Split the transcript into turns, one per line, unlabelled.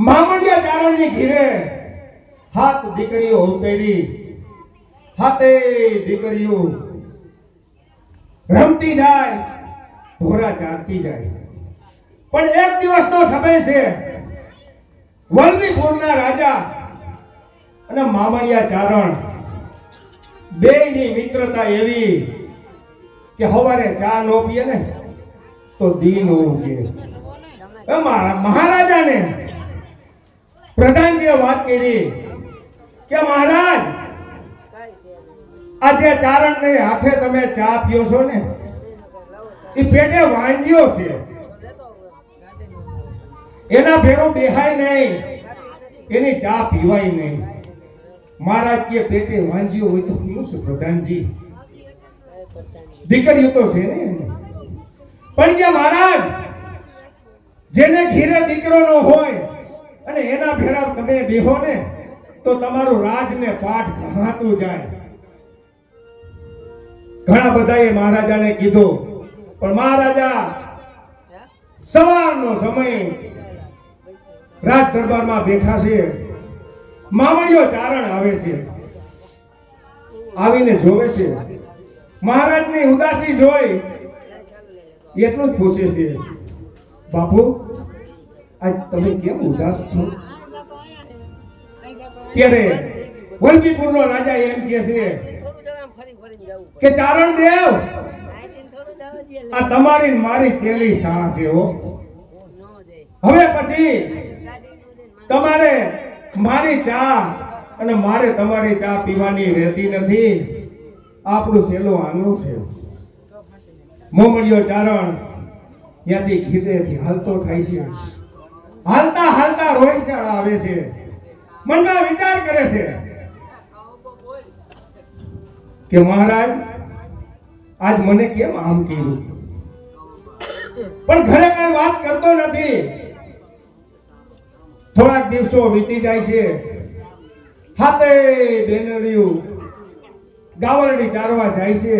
મામડિયા ચારણની ઘીરે હાથ દીકરીઓ ઉતરી, હાથે દીકરીઓ રમતી જાય, ઢોરા ચારતી જાય. પણ એક દિવસનો સમય છે. વલ્લભીપુરના રાજા અને મામડિયા ચારણ બેયની મિત્રતા એવી કે સવારે ચા નો પીએ ને તો દી નો ઉગે. મહારાજાને પ્રધાનજીએ વાત કરી કે મહારાજ, આજે ચારણને હાથે તમે ચા પીઓ છો ને એ પેટે વાંજ્યો છે, એના ભેરો બેહાય નહીં, એની ચા પીવાય નહીં. મહારાજ કે પેટે વાંજ્યો હોય તો શું છે પ્રધાનજી, દીકરીઓ તો છે ને. પણ કે મહારાજ, જેને ઘીરે દીકરો નો હોય અને એના ભેરા તમે બેહો ને તો તમારું રાજને પાઠ ઘાતું જાય. ઘણા બધાએ મહારાજાને કીધું, પણ મહારાજા સવારનો સમય રાજ દરબારમાં બેઠા છે. મામડિયો ચારણ આવે છે, આવીને જોવે છે. મહારાજની ઉદાસી જોઈ એટલું જ પૂછે છે, બાપુ આજ તમે કેમ ઉદાસ છો? ત્યારે વલ્લભીપુરનો રાજા એમ કહે છે કે ચારણ દેવ, આ તમારી મારી ચેલી શાળા છે હો. હવે પછી તમારે મારી ચા અને મારે તમારી ચા પીવાની રહેતી નથી. આપણું છેલ્લો આંગણું છે. મામડિયો ચારણ ત્યાંથી ખીદેથી હાલતો થાય છે. હાલતા હાલતા રોહિશાળા આવે છે. મનમાં વિચાર કરે છે કે મહારાજ, આજ મને કેમ આમ કર્યું? પણ ઘરે કઈ વાત કરતો નથી. થોડાક દિવસો વીતી જાય છે. હાથે બેનરીઓ ગાવરડી ચારવા જાય છે.